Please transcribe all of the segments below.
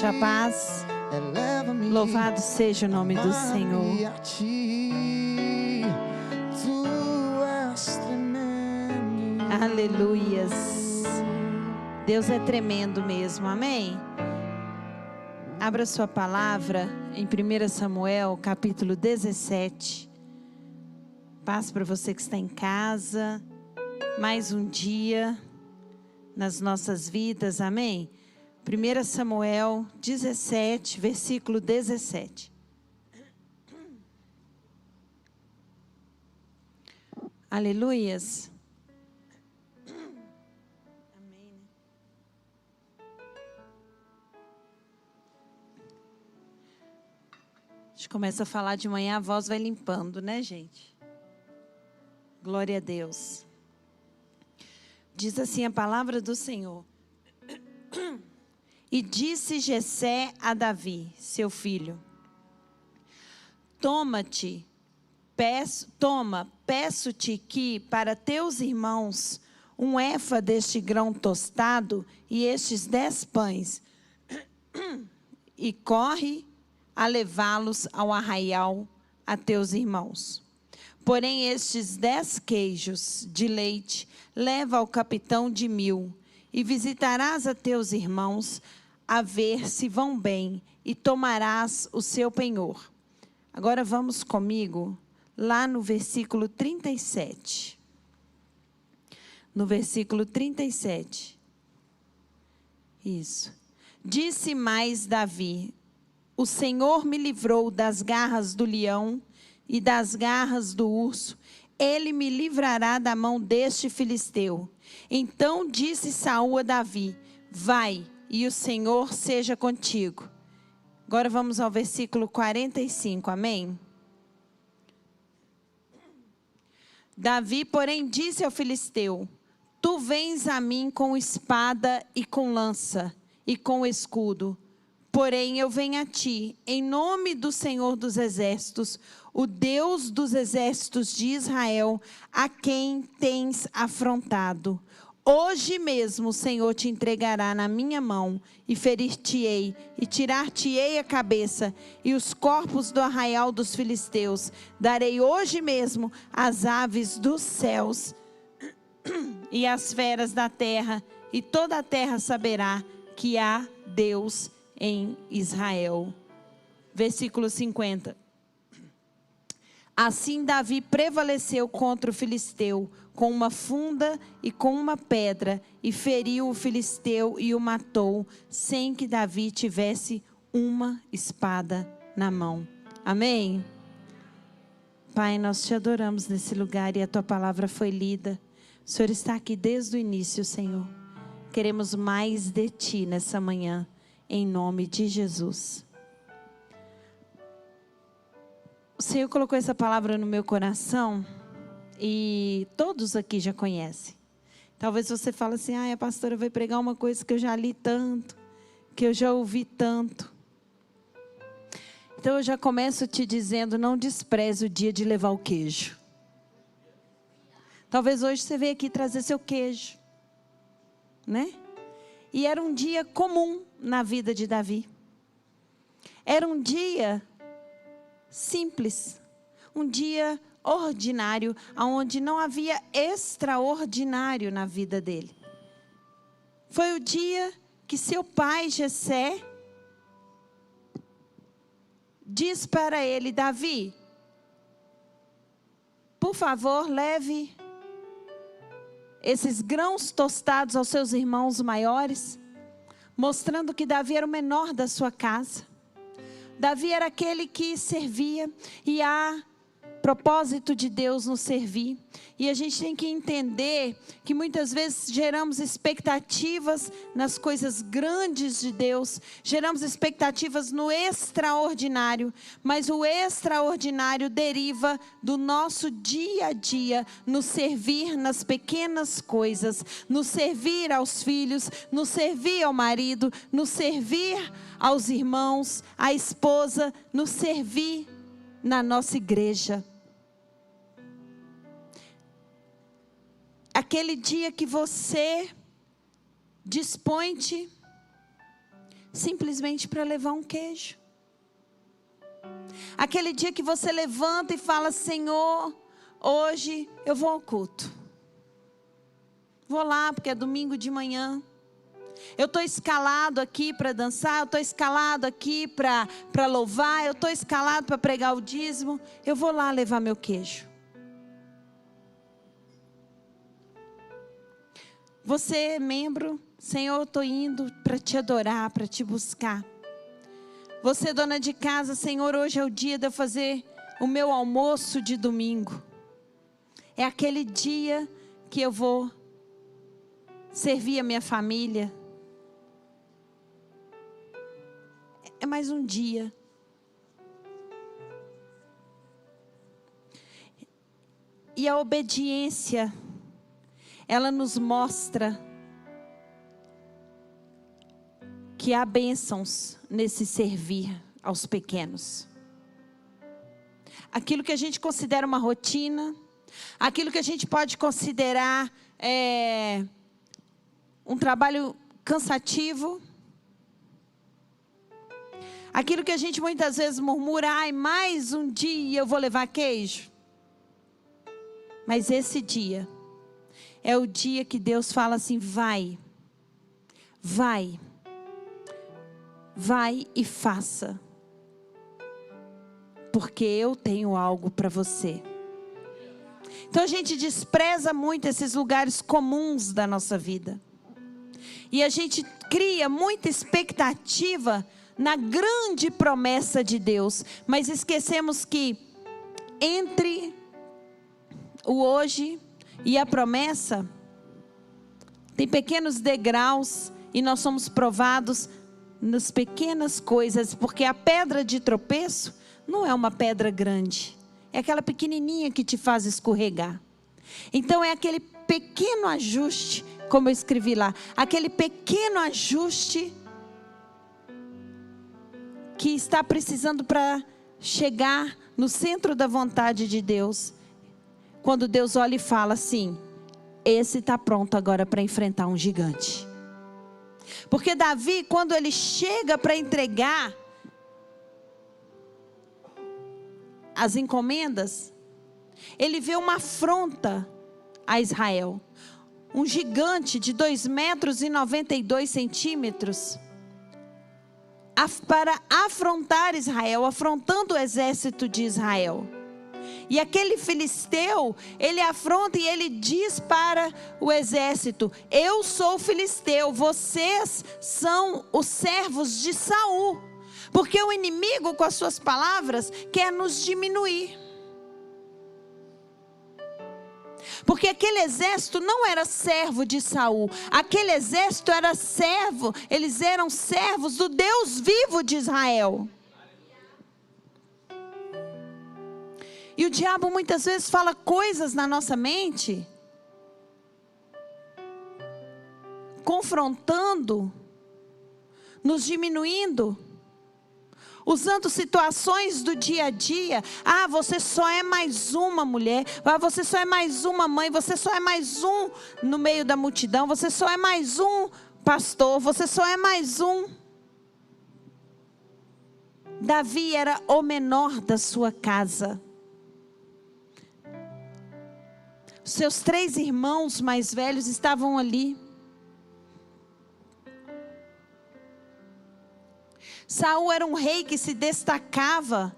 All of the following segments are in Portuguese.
A paz, louvado seja o nome do Senhor. A ti, tu és tremendo. Aleluias. Deus é tremendo mesmo, amém? Abra sua palavra em 1 Samuel, capítulo 17. Paz para você que está em casa. Mais um dia nas nossas vidas, amém? 1 Samuel 17, versículo 17. Aleluias. Amém. A gente começa a falar de manhã, a voz vai limpando, né, gente? Glória a Deus. Diz assim a palavra do Senhor. E disse Jessé a Davi, seu filho: peço-te que para teus irmãos um efa deste grão tostado e estes 10 pães, e corre a levá-los ao arraial a teus irmãos. Porém estes 10 queijos de leite leva ao capitão de 1000, e visitarás a teus irmãos, a ver se vão bem, e tomarás o seu penhor. Agora vamos comigo lá no versículo 37. No versículo 37. Isso. Disse mais Davi: o Senhor me livrou das garras do leão e das garras do urso. Ele me livrará da mão deste filisteu. Então disse Saul a Davi: vai, e o Senhor seja contigo. Agora vamos ao versículo 45, amém? Davi, porém, disse ao filisteu: tu vens a mim com espada e com lança e com escudo. Porém eu venho a ti, em nome do Senhor dos exércitos, o Deus dos exércitos de Israel, a quem tens afrontado. Hoje mesmo o Senhor te entregará na minha mão, e ferir-te-ei, e tirar-te-ei a cabeça, e os corpos do arraial dos filisteus. Darei hoje mesmo as aves dos céus, e as feras da terra, e toda a terra saberá que há Deus em Israel. Versículo 50. Assim Davi prevaleceu contra o filisteu, com uma funda e com uma pedra, e feriu o filisteu e o matou, sem que Davi tivesse uma espada na mão. Amém? Pai, nós te adoramos nesse lugar e a tua palavra foi lida. O Senhor está aqui desde o início, Senhor. Queremos mais de ti nessa manhã, em nome de Jesus. O Senhor colocou essa palavra no meu coração e todos aqui já conhecem. Talvez você fale assim: a pastora vai pregar uma coisa que eu já li tanto, que eu já ouvi tanto. Então eu já começo te dizendo: não despreze o dia de levar o queijo. Talvez hoje você veio aqui trazer seu queijo, né? E era um dia comum na vida de Davi. Era um dia simples, um dia ordinário, onde não havia extraordinário na vida dele. Foi o dia que seu pai Jessé diz para ele: Davi, por favor, leve esses grãos tostados aos seus irmãos maiores, mostrando que Davi era o menor da sua casa. Davi era aquele que servia, e há propósito de Deus nos servir. E a gente tem que entender que muitas vezes geramos expectativas nas coisas grandes de Deus, geramos expectativas no extraordinário, mas o extraordinário deriva do nosso dia a dia, no servir nas pequenas coisas, no servir aos filhos, no servir ao marido, no servir aos irmãos, à esposa, no servir na nossa igreja. Aquele dia que você dispõe-te simplesmente para levar um queijo. Aquele dia que você levanta e fala: Senhor, hoje eu vou ao culto. Vou lá porque é domingo de manhã. Eu estou escalado aqui para dançar, eu estou escalado aqui para louvar, eu estou escalado para pregar o dízimo. Eu vou lá levar meu queijo. Você é membro, Senhor, eu estou indo para te adorar, para te buscar. Você, dona de casa, Senhor, hoje é o dia de eu fazer o meu almoço de domingo. É aquele dia que eu vou servir a minha família. É mais um dia. E a obediência, ela nos mostra que há bênçãos nesse servir aos pequenos. Aquilo que a gente considera uma rotina, aquilo que a gente pode considerar um trabalho cansativo, aquilo que a gente muitas vezes murmura: ai, mais um dia eu vou levar queijo. Mas esse dia é o dia que Deus fala assim: vai e faça, porque eu tenho algo para você. Então a gente despreza muito esses lugares comuns da nossa vida. E a gente cria muita expectativa na grande promessa de Deus. Mas esquecemos que entre o hoje e a promessa tem pequenos degraus. E nós somos provados nas pequenas coisas. Porque a pedra de tropeço não é uma pedra grande. É aquela pequenininha que te faz escorregar. Então é aquele pequeno ajuste, como eu escrevi lá. Aquele pequeno ajuste que está precisando para chegar no centro da vontade de Deus. Quando Deus olha e fala assim: esse está pronto agora para enfrentar um gigante. Porque Davi, quando ele chega para entregar as encomendas, ele vê uma afronta a Israel. Um gigante de 2,92 metros para afrontar Israel, afrontando o exército de Israel. E aquele filisteu, ele afronta e ele diz para o exército: eu sou filisteu, vocês são os servos de Saul. Porque o inimigo, com as suas palavras, quer nos diminuir. Porque aquele exército não era servo de Saul. Aquele exército era servo, eles eram servos do Deus vivo de Israel. E o diabo muitas vezes fala coisas na nossa mente, confrontando, nos diminuindo, usando situações do dia a dia. Ah, você só é mais uma mulher. Ah, você só é mais uma mãe. Você só é mais um no meio da multidão. Você só é mais um pastor. Você só é mais um. Davi era o menor da sua casa. Seus 3 irmãos mais velhos estavam ali. Saul era um rei que se destacava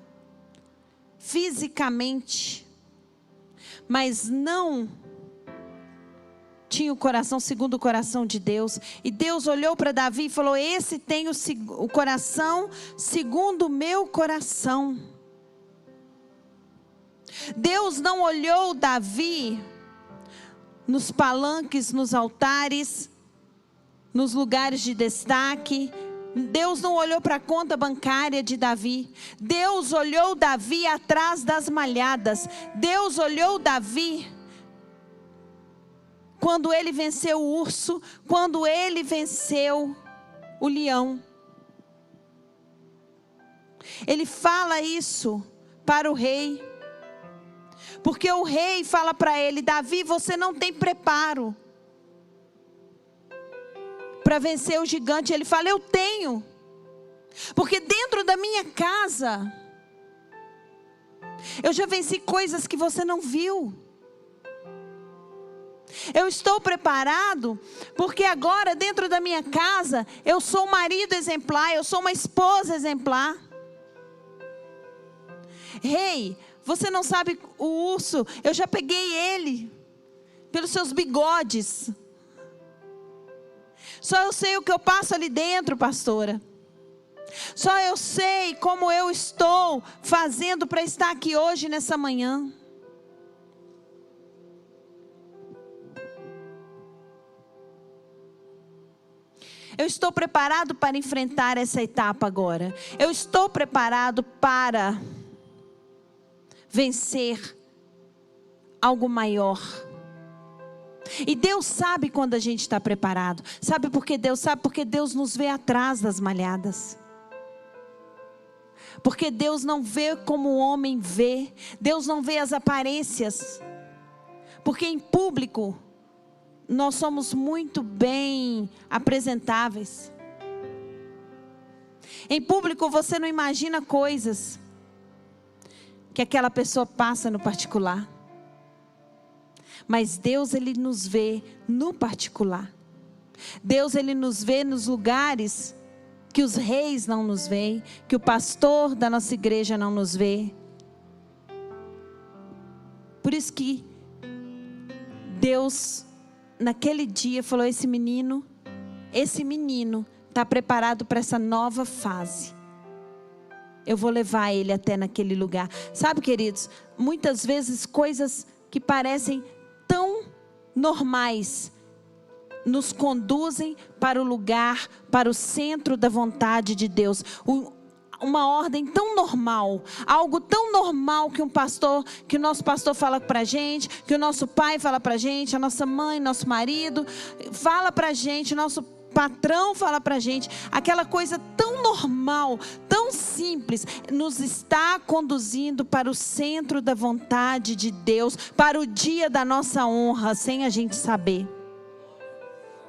fisicamente, mas não tinha o coração segundo o coração de Deus. E Deus olhou para Davi e falou: esse tem o coração segundo o meu coração. Deus não olhou Davi nos palanques, nos altares, nos lugares de destaque. Deus não olhou para a conta bancária de Davi. Deus olhou Davi atrás das malhadas. Deus olhou Davi quando ele venceu o urso, quando ele venceu o leão. Ele fala isso para o rei, porque o rei fala para ele: Davi, você não tem preparo para vencer o gigante. Ele fala: eu tenho. Porque dentro da minha casa, eu já venci coisas que você não viu. Eu estou preparado, porque agora dentro da minha casa, eu sou um marido exemplar, eu sou uma esposa exemplar. Rei, você não sabe o urso, eu já peguei ele, pelos seus bigodes. Só eu sei o que eu passo ali dentro, pastora. Só eu sei como eu estou fazendo para estar aqui hoje, nessa manhã. Eu estou preparado para enfrentar essa etapa agora. Eu estou preparado para vencer algo maior. E Deus sabe quando a gente está preparado. Sabe por que Deus sabe? Porque Deus nos vê atrás das malhadas. Porque Deus não vê como o homem vê. Deus não vê as aparências. Porque em público nós somos muito bem apresentáveis. Em público você não imagina coisas que aquela pessoa passa no particular. Mas Deus, Ele nos vê no particular. Deus, Ele nos vê nos lugares que os reis não nos veem, que o pastor da nossa igreja não nos vê. Por isso que Deus, naquele dia, falou: esse menino está preparado para essa nova fase. Eu vou levar ele até naquele lugar. Sabe, queridos, muitas vezes coisas que parecem tão normais nos conduzem para o lugar, para o centro da vontade de Deus. Uma ordem tão normal, algo tão normal que que o nosso pastor fala para a gente, que o nosso pai fala para a gente, a nossa mãe, nosso marido fala para a gente, nosso patrão fala para a gente, aquela coisa tão normal, tão simples, nos está conduzindo para o centro da vontade de Deus, para o dia da nossa honra, sem a gente saber.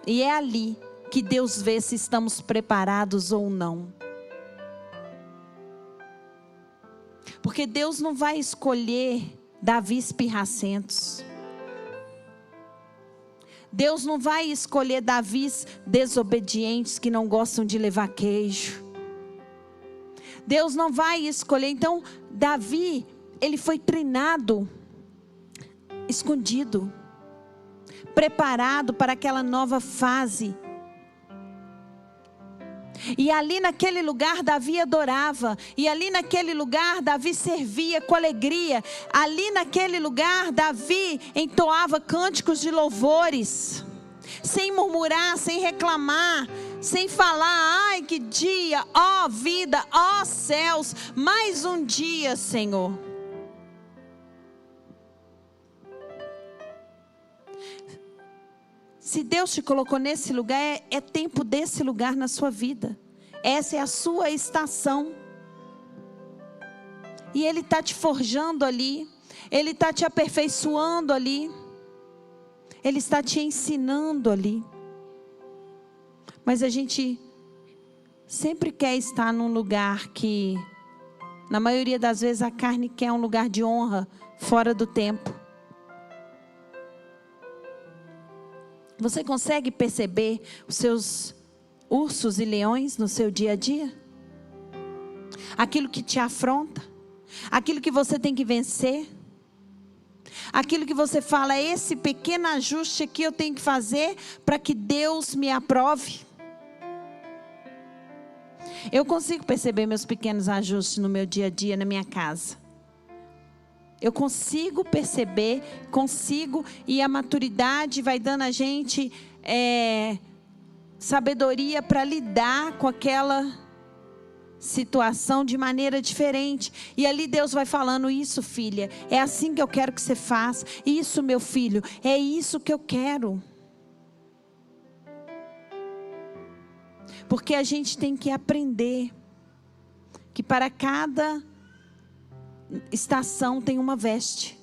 E é ali que Deus vê se estamos preparados ou não. Porque Deus não vai escolher Davis pirracentos. Deus não vai escolher Davis desobedientes que não gostam de levar queijo. Deus não vai escolher. Então, Davi, ele foi treinado, escondido, preparado para aquela nova fase. E ali naquele lugar Davi adorava. E ali naquele lugar Davi servia com alegria. Ali naquele lugar Davi entoava cânticos de louvores. Sem murmurar, sem reclamar, sem falar: ai que dia, ó vida, ó céus, mais um dia, Senhor. Se Deus te colocou nesse lugar, é tempo desse lugar na sua vida. Essa é a sua estação. E Ele está te forjando ali. Ele está te aperfeiçoando ali. Ele está te ensinando ali. Mas a gente sempre quer estar num lugar que, na maioria das vezes, a carne quer um lugar de honra fora do tempo. Você consegue perceber os seus ursos e leões no seu dia a dia? Aquilo que te afronta, aquilo que você tem que vencer, aquilo que você fala: esse pequeno ajuste aqui eu tenho que fazer para que Deus me aprove. Eu consigo perceber meus pequenos ajustes no meu dia a dia, na minha casa. Eu consigo perceber, e a maturidade vai dando a gente sabedoria para lidar com aquela situação de maneira diferente. E ali Deus vai falando: isso, filha, é assim que eu quero que você faça. Isso, meu filho, é isso que eu quero. Porque a gente tem que aprender que para cada estação tem uma veste.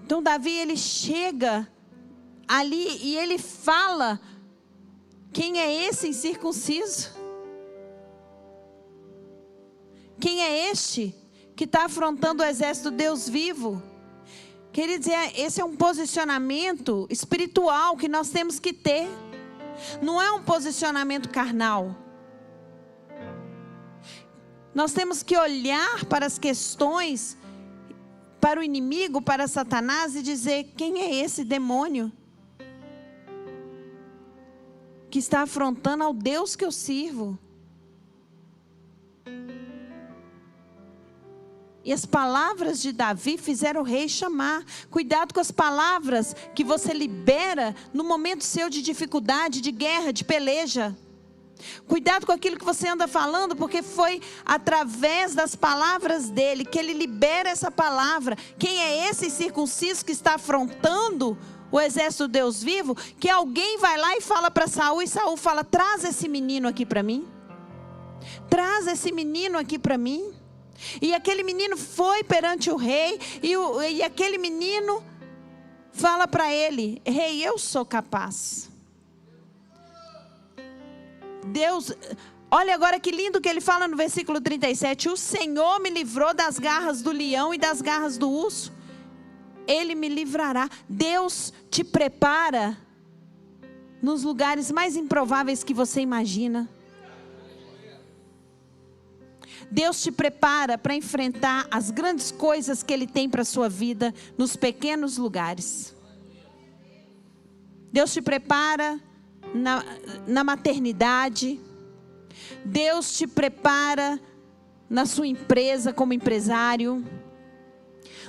Então Davi, ele chega ali e ele fala: quem é esse incircunciso? Quem é este que está afrontando o exército do Deus vivo? Queridos, esse é um posicionamento espiritual que nós temos que ter. Não é um posicionamento carnal. Nós temos que olhar para as questões, para o inimigo, para Satanás e dizer: quem é esse demônio que está afrontando ao Deus que eu sirvo? E as palavras de Davi fizeram o rei chamar. Cuidado com as palavras que você libera no momento seu de dificuldade, de guerra, de peleja. Cuidado com aquilo que você anda falando, porque foi através das palavras dele que ele libera essa palavra. Quem é esse circunciso que está afrontando o exército do Deus vivo? Que alguém vai lá e fala para Saul, e Saul fala: traz esse menino aqui para mim. Traz esse menino aqui para mim. E aquele menino foi perante o rei, e aquele menino fala para ele: rei, eu sou capaz. Deus, olha agora que lindo que ele fala no versículo 37. O Senhor me livrou das garras do leão e das garras do urso. Ele me livrará. Deus te prepara nos lugares mais improváveis que você imagina. Deus te prepara para enfrentar as grandes coisas que Ele tem para a sua vida nos pequenos lugares. Deus te prepara na maternidade. Deus te prepara na sua empresa como empresário.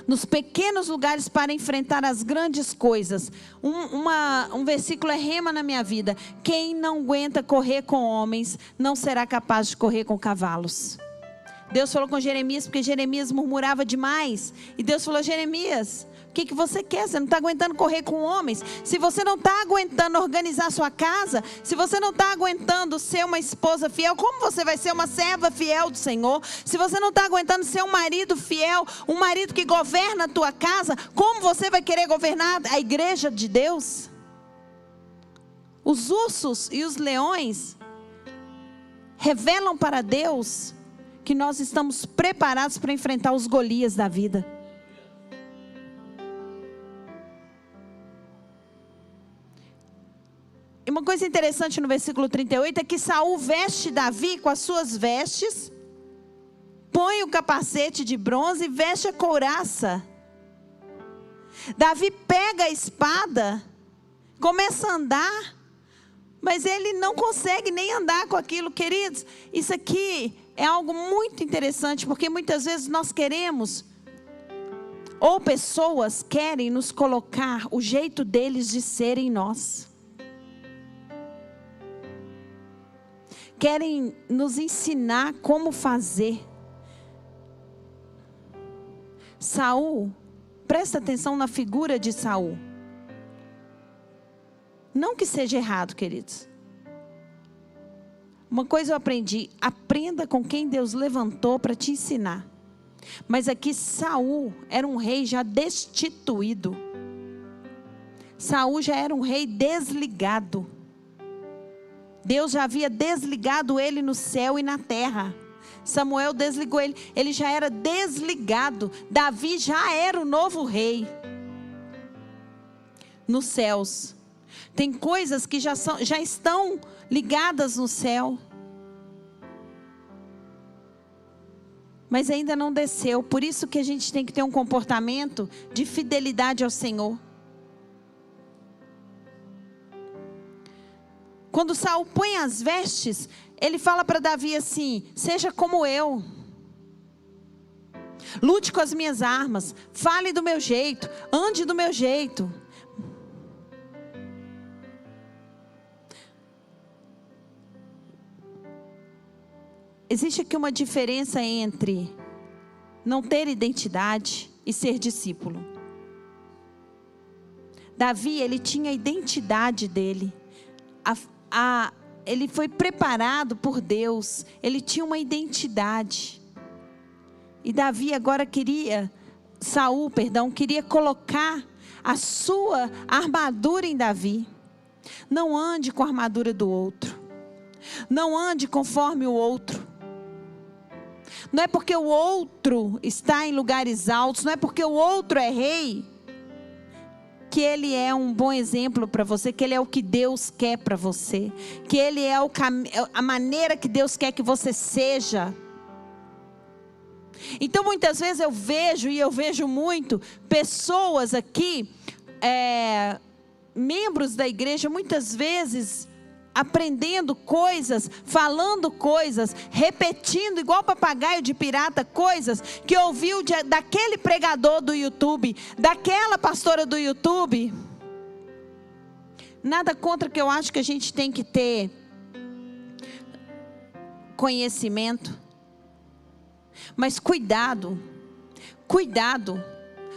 Nos pequenos lugares para enfrentar as grandes coisas. Um versículo é rema na minha vida: quem não aguenta correr com homens, não será capaz de correr com cavalos. Deus falou com Jeremias, porque Jeremias murmurava demais. E Deus falou: Jeremias, o que você quer? Você não está aguentando correr com homens? Se você não está aguentando organizar sua casa, se você não está aguentando ser uma esposa fiel, como você vai ser uma serva fiel do Senhor? Se você não está aguentando ser um marido fiel, um marido que governa a tua casa, como você vai querer governar a igreja de Deus? Os ursos e os leões revelam para Deus que nós estamos preparados para enfrentar os Golias da vida. E uma coisa interessante no versículo 38 é que Saul veste Davi com as suas vestes, põe o capacete de bronze e veste a couraça. Davi pega a espada, começa a andar, mas ele não consegue nem andar com aquilo. Queridos, isso aqui é algo muito interessante, porque muitas vezes nós queremos, ou pessoas querem nos colocar o jeito deles de ser em nós. Querem nos ensinar como fazer. Saul, presta atenção na figura de Saul. Não que seja errado, queridos. Uma coisa eu aprendi: aprenda com quem Deus levantou para te ensinar. Mas aqui Saul era um rei já destituído. Saul já era um rei desligado. Deus já havia desligado ele no céu e na terra. Samuel desligou ele, ele já era desligado. Davi já era o novo rei nos céus. Tem coisas que já estão ligadas no céu, mas ainda não desceu. Por isso que a gente tem que ter um comportamento de fidelidade ao Senhor. Quando Saul põe as vestes, ele fala para Davi assim: seja como eu, lute com as minhas armas, fale do meu jeito, ande do meu jeito. Existe aqui uma diferença entre não ter identidade e ser discípulo. Davi, ele tinha a identidade dele. Ele foi preparado por Deus. Ele tinha uma identidade. E Davi agora queria colocar a sua armadura em Davi. Não ande com a armadura do outro. Não ande conforme o outro. Não é porque o outro está em lugares altos, não é porque o outro é rei, que ele é um bom exemplo para você, que ele é o que Deus quer para você, que ele é a maneira que Deus quer que você seja. Então muitas vezes eu vejo muito pessoas aqui, membros da igreja, muitas vezes aprendendo coisas, falando coisas, repetindo igual papagaio de pirata, coisas que ouviu daquele pregador do YouTube, daquela pastora do YouTube. Nada contra, que eu acho que a gente tem que ter conhecimento, mas cuidado,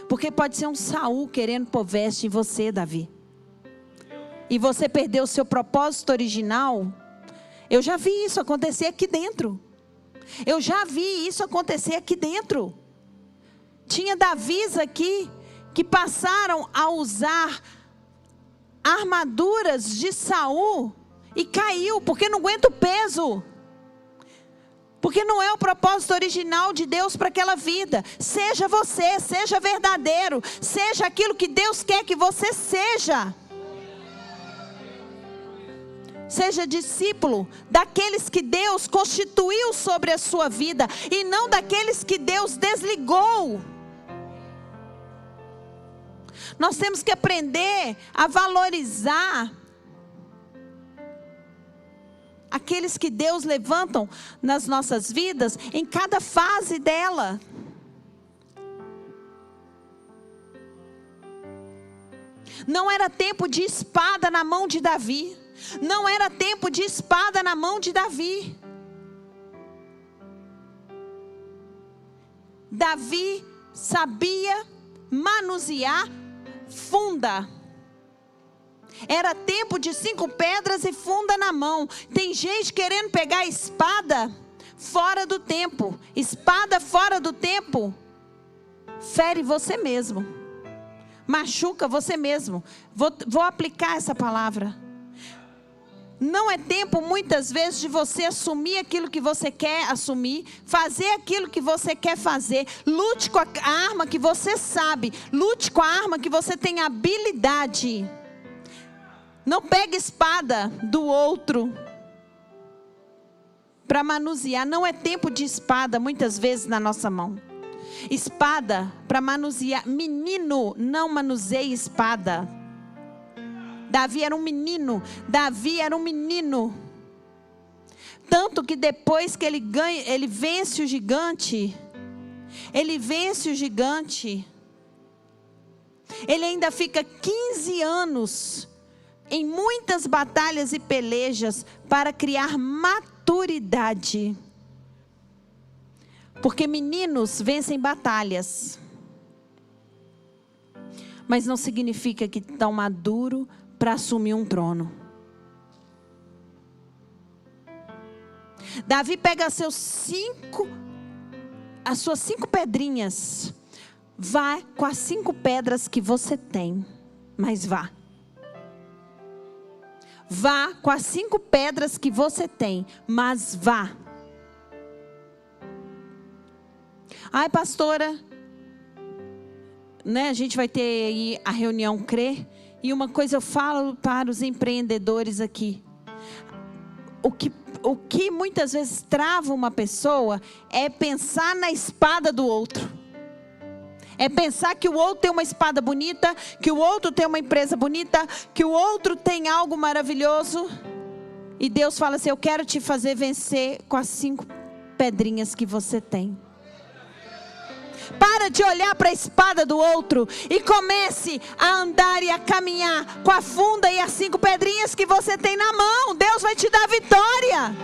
porque pode ser um Saul querendo pôr veste em você, Davi. E você perdeu o seu propósito original. Eu já vi isso acontecer aqui dentro. Tinha Davis aqui que passaram a usar armaduras de Saul e caiu, porque não aguenta o peso. Porque não é o propósito original de Deus para aquela vida. Seja você, seja verdadeiro, seja aquilo que Deus quer que você seja. Seja discípulo daqueles que Deus constituiu sobre a sua vida, e não daqueles que Deus desligou. Nós temos que aprender a valorizar aqueles que Deus levantam nas nossas vidas, em cada fase dela. Não era tempo de espada na mão de Davi. Não era tempo de espada na mão de Davi. Davi sabia manusear funda. Era tempo de 5 pedras e funda na mão. Tem gente querendo pegar a espada fora do tempo. Espada fora do tempo fere você mesmo, machuca você mesmo. Vou aplicar essa palavra. Não é tempo muitas vezes de você assumir aquilo que você quer assumir, fazer aquilo que você quer fazer. Lute com a arma que você sabe, lute com a arma que você tem habilidade. Não pegue espada do outro para manusear. Não é tempo de espada muitas vezes na nossa mão. Espada para manusear. Menino não manuseia espada. Davi era um menino. Tanto que depois que ele vence o gigante. Ele ainda fica 15 anos em muitas batalhas e pelejas para criar maturidade. Porque meninos vencem batalhas, mas não significa que estão maduros para assumir um trono. Davi pega as suas 5 pedrinhas. Vá com as 5 pedras que você tem, mas vá. Vá com as 5 pedras que você tem, mas vá. Ai, pastora, né, a gente vai ter aí a reunião CRE. E uma coisa eu falo para os empreendedores aqui. O que muitas vezes trava uma pessoa é pensar na espada do outro. É pensar que o outro tem uma espada bonita, que o outro tem uma empresa bonita, que o outro tem algo maravilhoso. E Deus fala assim: eu quero te fazer vencer com as 5 pedrinhas que você tem. Para de olhar para a espada do outro e comece a andar e a caminhar com a funda e as 5 pedrinhas que você tem na mão. Deus vai te dar vitória.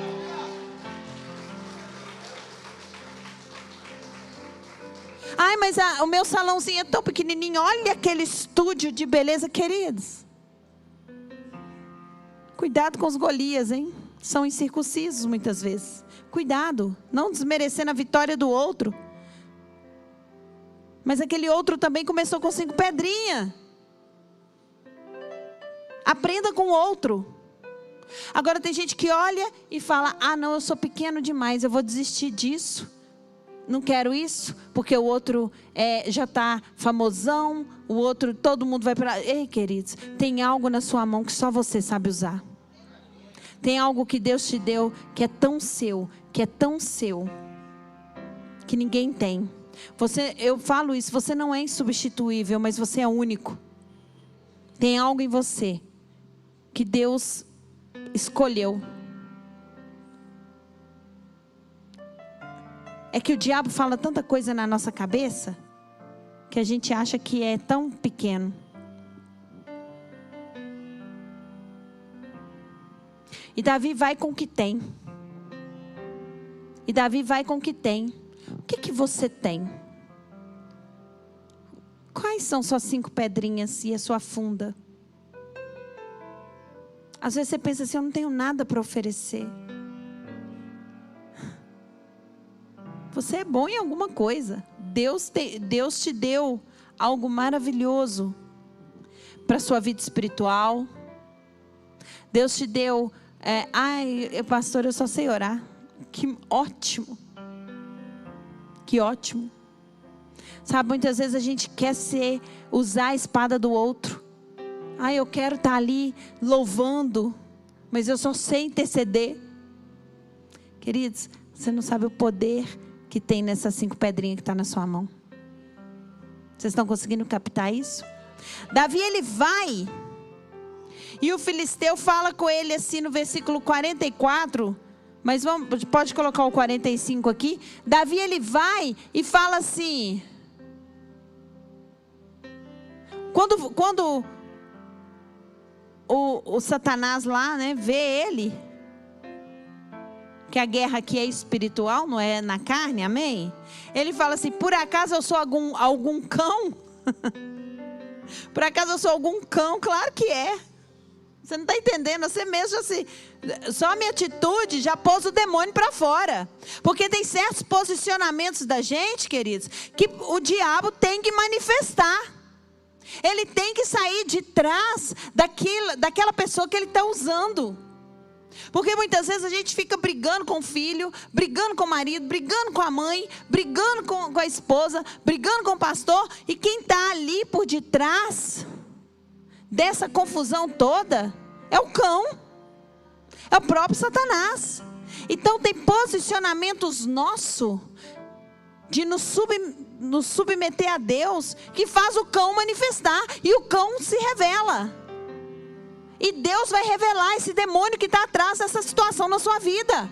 Ai, mas o meu salãozinho é tão pequenininho. Olha aquele estúdio de beleza, queridos. Cuidado com os Golias, hein? São incircuncisos muitas vezes. Cuidado, não desmerecendo a vitória do outro. Mas aquele outro também começou com 5 pedrinhas. Aprenda com o outro. Agora tem gente que olha e fala: ah, não, eu sou pequeno demais, eu vou desistir disso. Não quero isso, porque o outro já está famosão, o outro, todo mundo vai para... Ei, queridos, tem algo na sua mão que só você sabe usar. Tem algo que Deus te deu que é tão seu, que ninguém tem. Eu falo isso, você não é insubstituível, mas você é único. Tem algo em você que Deus escolheu. É que o diabo fala tanta coisa na nossa cabeça que a gente acha que é tão pequeno. E Davi vai com o que tem. O que você tem? Quais são suas 5 pedrinhas e a sua funda? Às vezes você pensa assim: eu não tenho nada para oferecer. Você é bom em alguma coisa. Deus te deu algo maravilhoso para a sua vida espiritual. Deus te deu... pastor, eu só sei orar. Que ótimo. Que ótimo. Sabe, muitas vezes a gente quer usar a espada do outro. Eu quero estar ali louvando, mas eu só sei interceder. Queridos, você não sabe o poder que tem nessas 5 pedrinhas que está na sua mão. Vocês estão conseguindo captar isso? Davi, ele vai, e o filisteu fala com ele assim no versículo 44, mas pode colocar o 45 aqui. Davi, ele vai e fala assim, quando o Satanás lá, né, vê ele, que a guerra aqui é espiritual, não é na carne, amém? Ele fala assim: por acaso eu sou algum cão? Por acaso eu sou algum cão? Claro que é. Você não está entendendo, você mesmo assim, só a minha atitude já pôs o demônio para fora. Porque tem certos posicionamentos da gente, queridos, que o diabo tem que manifestar. Ele tem que sair de trás daquela pessoa que ele está usando. Porque muitas vezes a gente fica brigando com o filho, brigando com o marido, brigando com a mãe, brigando com a esposa, brigando com o pastor. E quem está ali por detrás dessa confusão toda é o cão, é o próprio Satanás. Então tem posicionamentos nossos de nos submeter a Deus, que faz o cão manifestar, e o cão se revela. E Deus vai revelar esse demônio que está atrás dessa situação na sua vida,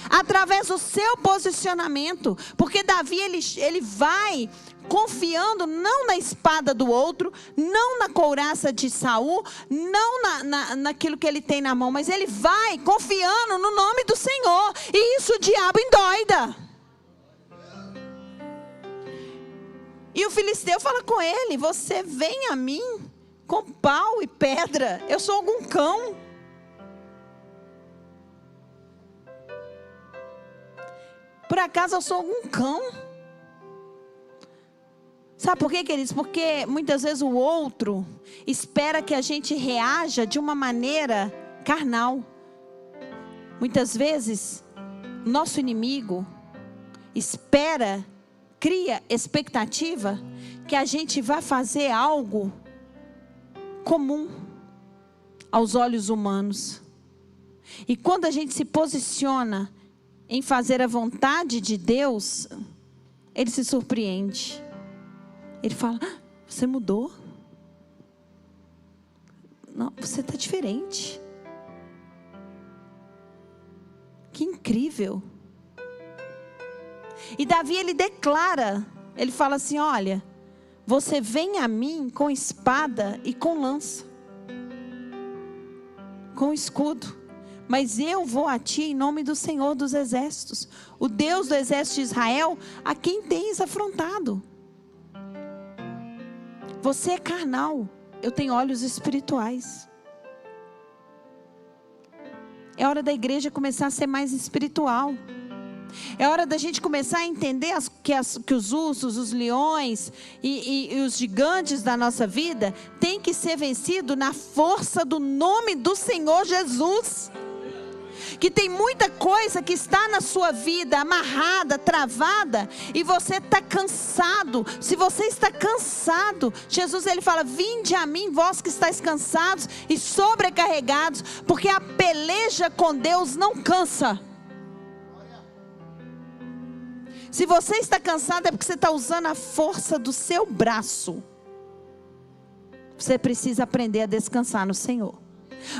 através do seu posicionamento. Porque Davi, ele vai confiando não na espada do outro, não na couraça de Saul, não naquilo que ele tem na mão, mas ele vai confiando no nome do Senhor. E isso o diabo endoida. E o filisteu fala com ele: você vem a mim com pau e pedra, eu sou algum cão? Por acaso eu sou algum cão? Sabe por quê, queridos? Porque muitas vezes o outro espera que a gente reaja de uma maneira carnal. Muitas vezes nosso inimigo cria expectativa que a gente vai fazer algo comum aos olhos humanos. E quando a gente se posiciona em fazer a vontade de Deus, ele se surpreende. Ele fala: você mudou? Não, você está diferente. Que incrível. E Davi, ele declara, ele fala assim: olha, você vem a mim com espada e com lança, com escudo, mas eu vou a ti em nome do Senhor dos exércitos, o Deus do exército de Israel, a quem tens afrontado. Você é carnal, eu tenho olhos espirituais. É hora da igreja começar a ser mais espiritual. É hora da gente começar a entender que os ursos, os leões e os gigantes da nossa vida têm que ser vencidos na força do nome do Senhor Jesus. Que tem muita coisa que está na sua vida amarrada, travada, e você está cansado. Se você está cansado, Jesus ele fala: vinde a mim, vós que estáis cansados e sobrecarregados, porque a peleja com Deus não cansa. Se você está cansado é porque você está usando a força do seu braço. Você precisa aprender a descansar no Senhor.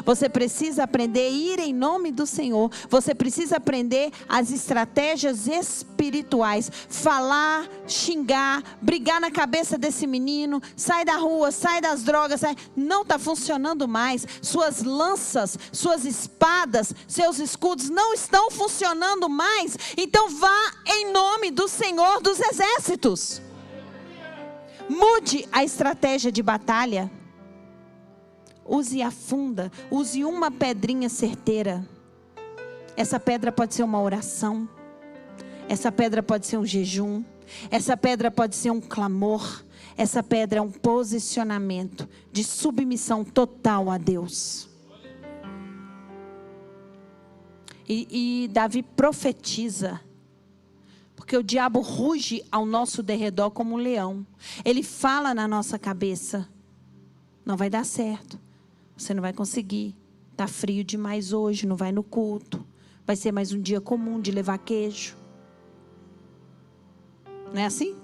Você precisa aprender a ir em nome do Senhor. Você precisa aprender as estratégias espirituais. Falar, xingar, brigar na cabeça desse menino. Sai da rua, sai das drogas. Não está funcionando mais. Suas lanças, suas espadas, seus escudos não estão funcionando mais. Então vá em nome do Senhor dos Exércitos. Mude a estratégia de batalha. Use a funda, use uma pedrinha certeira. Essa pedra pode ser uma oração. Essa pedra pode ser um jejum. Essa pedra pode ser um clamor. Essa pedra é um posicionamento de submissão total a Deus. E Davi profetiza. Porque o diabo ruge ao nosso derredor como um leão. Ele fala na nossa cabeça: não vai dar certo. Você não vai conseguir. Está frio demais hoje, não vai no culto. Vai ser mais um dia comum de levar queijo. Não é assim?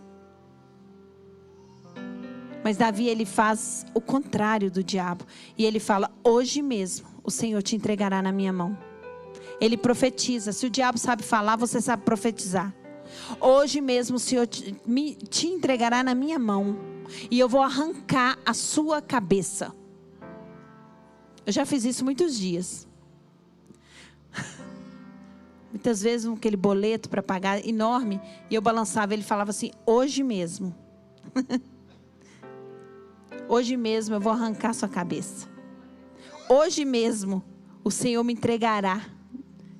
Mas Davi, ele faz o contrário do diabo. E ele fala: hoje mesmo o Senhor te entregará na minha mão. Ele profetiza. Se o diabo sabe falar, você sabe profetizar. Hoje mesmo o Senhor te entregará na minha mão. E eu vou arrancar a sua cabeça. Eu já fiz isso muitos dias. Muitas vezes aquele boleto para pagar enorme. E eu balançava, ele falava assim: hoje mesmo. Hoje mesmo eu vou arrancar a sua cabeça. Hoje mesmo o Senhor me entregará.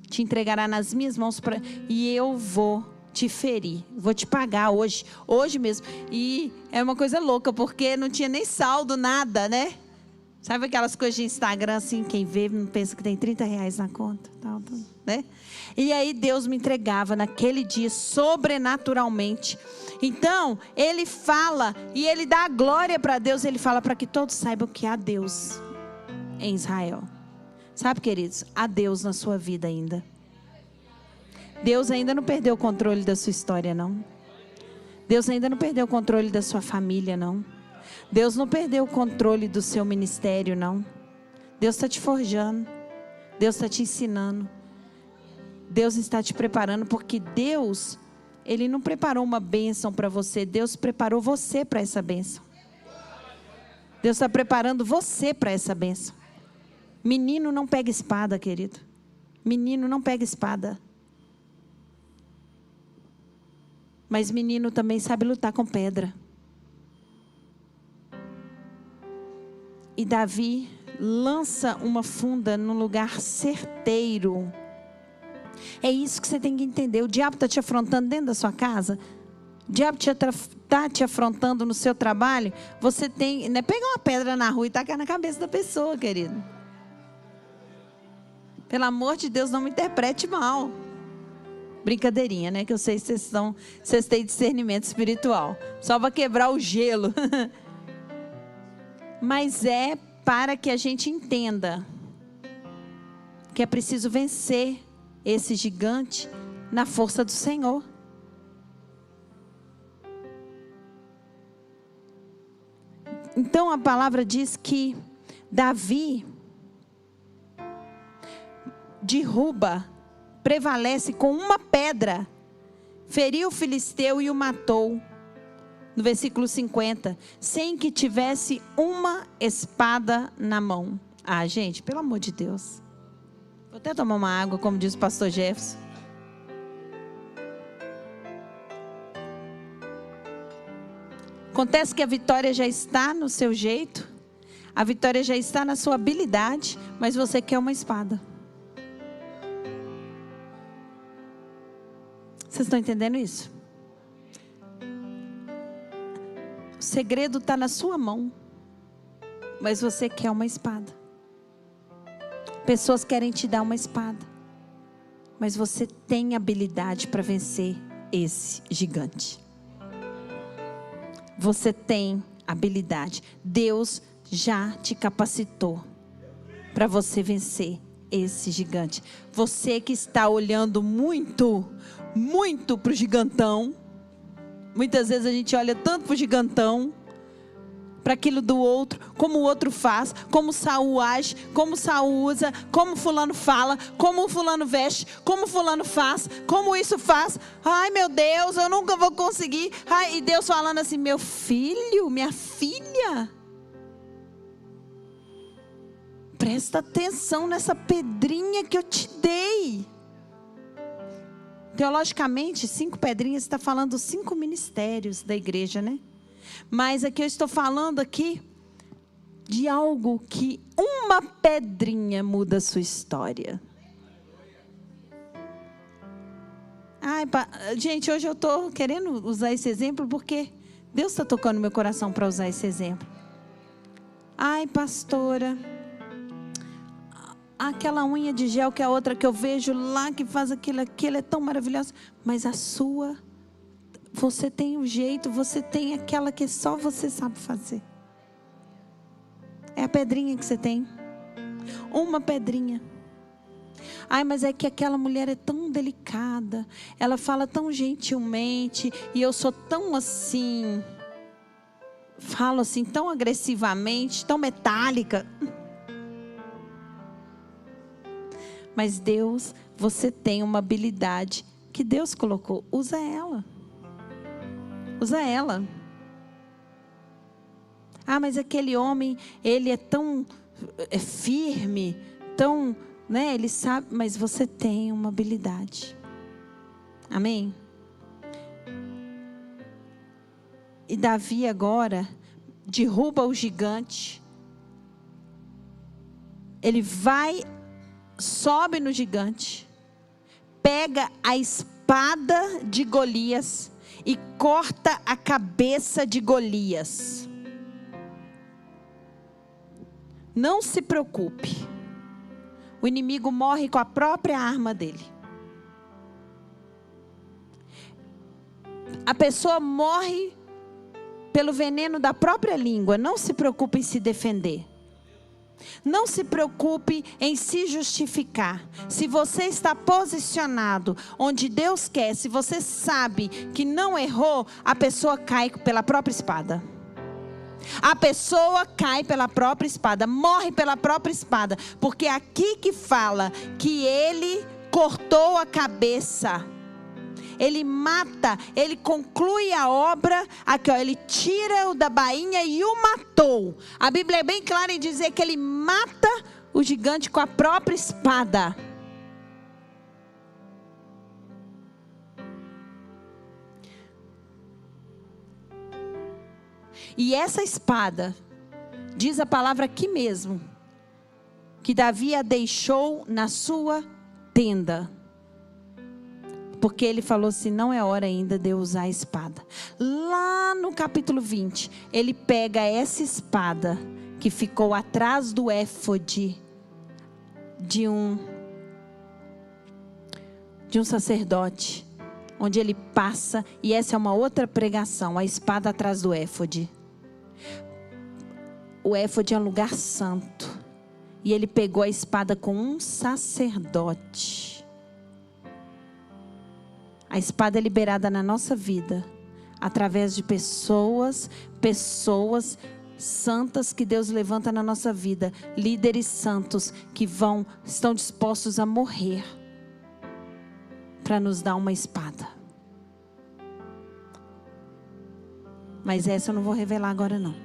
Te entregará nas minhas mãos. E eu vou te ferir. Vou te pagar hoje. Hoje mesmo. E é uma coisa louca, porque não tinha nem saldo, nada, né? Sabe aquelas coisas de Instagram assim, quem vê não pensa que tem 30 reais na conta, tal, né? E aí Deus me entregava naquele dia sobrenaturalmente. Então ele fala e ele dá a glória para Deus. Ele fala para que todos saibam que há Deus em Israel. Sabe, queridos, há Deus na sua vida ainda. Deus ainda não perdeu o controle da sua história, não. Deus ainda não perdeu o controle da sua família, não. Deus não perdeu o controle do seu ministério, não. Deus está te forjando. Deus está te ensinando. Deus está te preparando, porque Deus, Ele não preparou uma bênção para você. Deus preparou você para essa bênção. Deus está preparando você para essa bênção. Menino não pega espada, querido. Menino não pega espada. Mas menino também sabe lutar com pedra. E Davi lança uma funda num lugar certeiro. É isso que você tem que entender. O diabo está te afrontando dentro da sua casa. O diabo está te afrontando no seu trabalho. Você tem, né, pegar uma pedra na rua e tacar na cabeça da pessoa, querido. Pelo amor de Deus, não me interprete mal. Brincadeirinha, né? Que eu sei que vocês têm discernimento espiritual. Só para quebrar o gelo. Mas é para que a gente entenda que é preciso vencer esse gigante na força do Senhor. Então a palavra diz que Davi derruba, prevalece com uma pedra, feriu o filisteu e o matou. No versículo 50, sem que tivesse uma espada na mão. Ah, gente, pelo amor de Deus. Vou até tomar uma água, como diz o pastor Jefferson. Acontece que a vitória já está no seu jeito, a vitória já está na sua habilidade, mas você quer uma espada. Vocês estão entendendo isso? O segredo está na sua mão. Mas você quer uma espada. Pessoas querem te dar uma espada. Mas você tem habilidade para vencer esse gigante. Você tem habilidade. Deus já te capacitou para você vencer esse gigante. Você que está olhando muito para o gigantão. Muitas vezes a gente olha tanto para o gigantão, para aquilo do outro, como o outro faz, como Saul age, como Saul usa, como fulano fala, como fulano veste, como fulano faz, como isso faz. Ai, meu Deus, eu nunca vou conseguir. Ai, e Deus falando assim: meu filho, minha filha, presta atenção nessa pedrinha que eu te dei. Teologicamente, 5 pedrinhas está falando dos 5 ministérios da igreja, né? Mas aqui eu estou falando aqui de algo que uma pedrinha muda a sua história. Ai, gente, hoje eu estou querendo usar esse exemplo porque Deus está tocando meu coração para usar esse exemplo. Ai, pastora, aquela unha de gel que é a outra que eu vejo lá que faz aquilo é tão maravilhosa. Mas a sua, você tem um jeito, você tem aquela que só você sabe fazer. É a pedrinha que você tem. Uma pedrinha. Ai, mas é que aquela mulher é tão delicada. Ela fala tão gentilmente. E eu sou tão assim. Falo assim tão agressivamente, tão metálica. Mas Deus, você tem uma habilidade que Deus colocou. Usa ela. Usa ela. Ah, mas aquele homem, ele é tão firme, tão, né? Ele sabe, mas você tem uma habilidade. Amém? E Davi agora derruba o gigante. Ele vai, sobe no gigante, pega a espada de Golias e corta a cabeça de Golias. Não se preocupe. O inimigo morre com a própria arma dele. A pessoa morre pelo veneno da própria língua. Não se preocupe em se defender. Não se preocupe em se justificar. Se você está posicionado onde Deus quer, se você sabe que não errou, a pessoa cai pela própria espada. A pessoa cai pela própria espada, morre pela própria espada, porque é aqui que fala que ele cortou a cabeça. Ele mata, ele conclui a obra, aqui ó, ele tira o da bainha e o matou. A Bíblia é bem clara em dizer que ele mata o gigante com a própria espada. E essa espada, diz a palavra aqui mesmo, que Davi a deixou na sua tenda. Porque ele falou assim, não é hora ainda de eu usar a espada. Lá no capítulo 20, ele pega essa espada que ficou atrás do éfode de um sacerdote, onde ele passa, e essa é uma outra pregação, a espada atrás do éfode. O éfode é um lugar santo, e ele pegou a espada com um sacerdote. A espada é liberada na nossa vida, através de pessoas santas que Deus levanta na nossa vida, líderes santos que estão dispostos a morrer para nos dar uma espada. Mas essa eu não vou revelar agora não.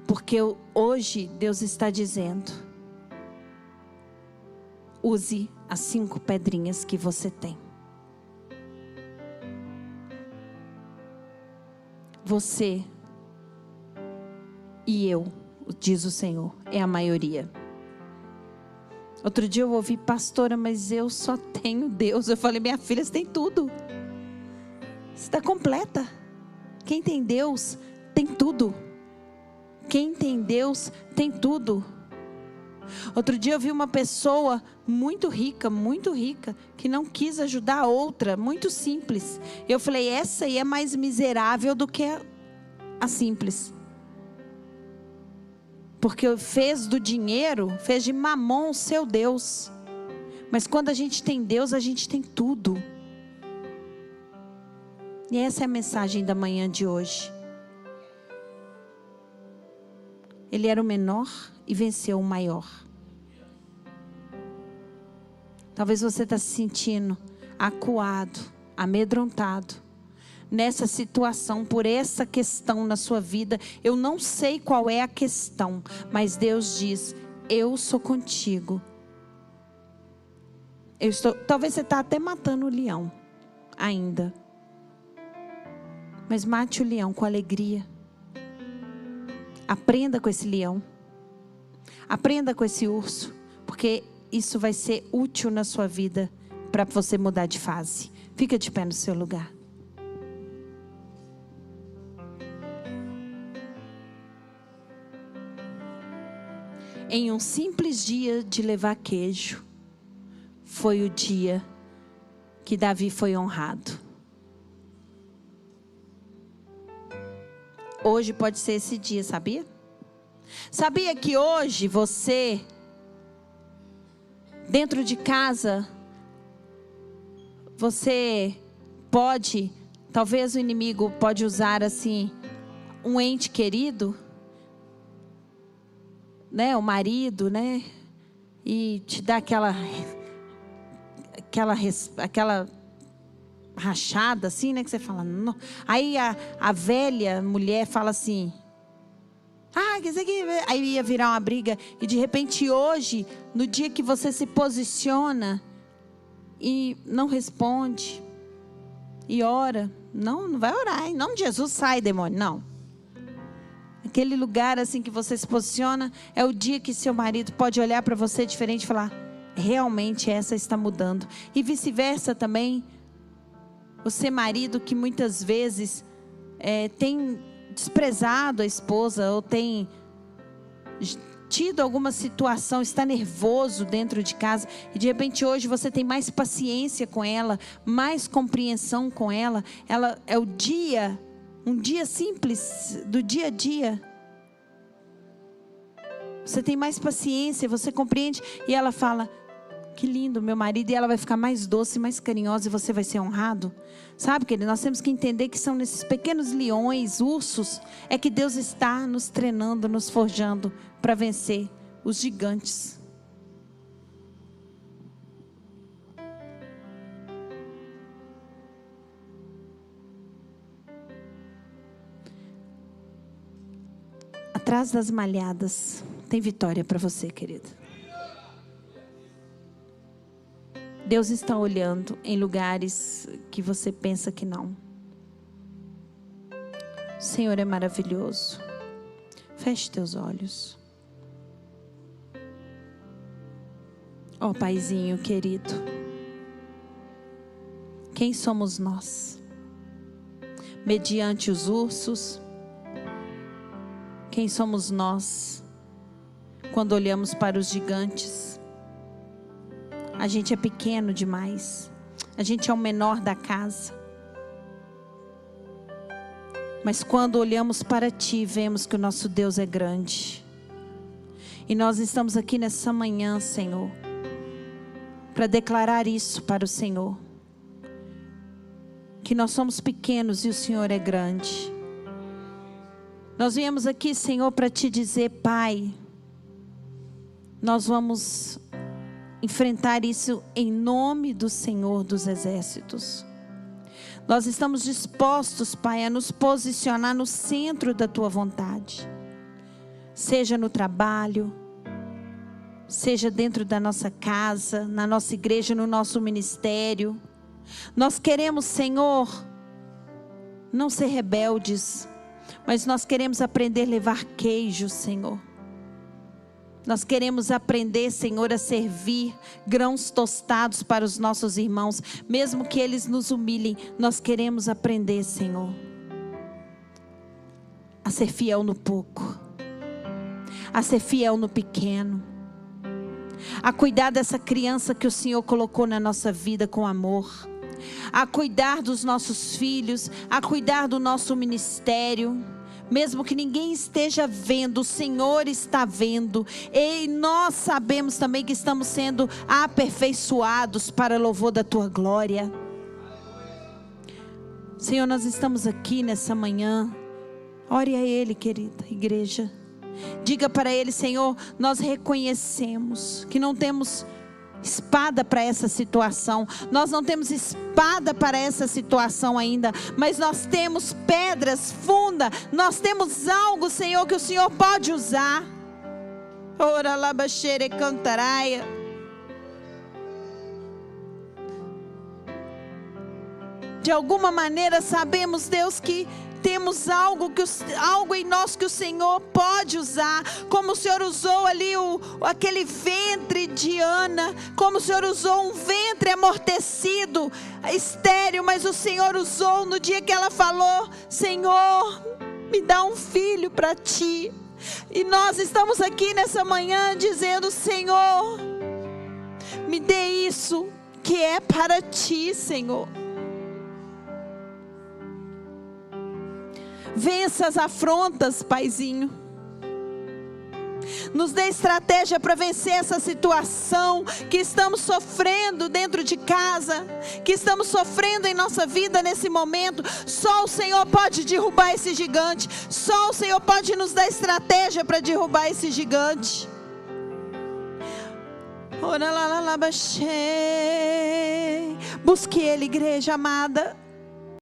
Porque hoje Deus está dizendo, use as 5 pedrinhas que você tem. Você e eu, diz o Senhor, é a maioria. Outro dia eu ouvi, pastora, mas eu só tenho Deus. Eu falei, minha filha, você tem tudo. Você está completa. Quem tem Deus tem tudo. Quem tem Deus tem tudo. Outro dia eu vi uma pessoa muito rica, que não quis ajudar a outra, muito simples. Eu falei, essa aí é mais miserável do que a simples. Porque fez do dinheiro, fez de mamon o seu Deus. Mas quando a gente tem Deus, a gente tem tudo. E essa é a mensagem da manhã de hoje. Ele era o menor e venceu o maior. Talvez você está se sentindo acuado, amedrontado nessa situação, por essa questão na sua vida. Eu não sei qual é a questão, mas Deus diz, eu sou contigo. Talvez você está até matando o leão ainda. Mas mate o leão com alegria. Aprenda com esse leão. Aprenda com esse urso. Porque isso vai ser útil na sua vida para você mudar de fase. Fica de pé no seu lugar. Em um simples dia de levar queijo, foi o dia que Davi foi honrado. Hoje pode ser esse dia, sabia? Sabia que hoje você, dentro de casa, você pode, talvez o inimigo pode usar assim, um ente querido, né, o marido, né, e te dá aquela rachada assim, né, que você fala, não. Aí a velha mulher fala assim, que isso aqui, aí ia virar uma briga, e de repente hoje, no dia que você se posiciona e não responde, e ora, não vai orar, em nome de Jesus, sai demônio, não. Aquele lugar assim que você se posiciona, é o dia que seu marido pode olhar para você diferente e falar, realmente essa está mudando. E vice-versa também, você marido que muitas vezes tem desprezado a esposa, ou tem tido alguma situação, está nervoso dentro de casa, e de repente hoje você tem mais paciência com ela, mais compreensão com ela. Ela é o dia, um dia simples do dia a dia. Você tem mais paciência, você compreende, e ela fala, que lindo meu marido, e ela vai ficar mais doce, mais carinhosa, e você vai ser honrado. Sabe, querido, nós temos que entender que são nesses pequenos leões, ursos, é que Deus está nos treinando, nos forjando para vencer os gigantes. Atrás das malhadas tem vitória para você, querido. Deus está olhando em lugares que você pensa que não. O Senhor é maravilhoso. Feche teus olhos. Ó Paizinho querido, quem somos nós? Mediante os ursos, quem somos nós? Quando olhamos para os gigantes, a gente é pequeno demais. A gente é o menor da casa. Mas quando olhamos para Ti, vemos que o nosso Deus é grande. E nós estamos aqui nessa manhã, Senhor, para declarar isso para o Senhor. Que nós somos pequenos e o Senhor é grande. Nós viemos aqui, Senhor, para Te dizer, Pai, nós vamos enfrentar isso em nome do Senhor dos Exércitos. Nós estamos dispostos, Pai, a nos posicionar no centro da Tua vontade. Seja no trabalho, seja dentro da nossa casa, na nossa igreja, no nosso ministério. Nós queremos, Senhor, não ser rebeldes, mas nós queremos aprender a levar queijo, Senhor. Nós queremos aprender, Senhor, a servir grãos tostados para os nossos irmãos, mesmo que eles nos humilhem. Nós queremos aprender, Senhor, a ser fiel no pouco, a ser fiel no pequeno, a cuidar dessa criança que o Senhor colocou na nossa vida com amor, a cuidar dos nossos filhos, a cuidar do nosso ministério. Mesmo que ninguém esteja vendo, o Senhor está vendo. E nós sabemos também que estamos sendo aperfeiçoados para louvor da Tua glória. Senhor, nós estamos aqui nessa manhã. Ore a Ele, querida igreja. Diga para Ele: Senhor, nós reconhecemos que não temos espada para essa situação. Nós não temos espada para essa situação ainda, mas nós temos pedras fundas. Nós temos algo, Senhor, que o Senhor pode usar. Ora lá baixere cantaraia. De alguma maneira sabemos, Deus, que temos algo em nós que o Senhor pode usar, como o Senhor usou ali aquele ventre de Ana, como o Senhor usou um ventre amortecido, estéril, mas o Senhor usou no dia que ela falou: Senhor, me dá um filho para ti. E nós estamos aqui nessa manhã dizendo: Senhor, me dê isso que é para ti, Senhor. Vença as afrontas, Paizinho. Nos dê estratégia para vencer essa situação que estamos sofrendo dentro de casa, que estamos sofrendo em nossa vida nesse momento. Só o Senhor pode derrubar esse gigante. Só o Senhor pode nos dar estratégia para derrubar esse gigante. Busque Ele, igreja amada.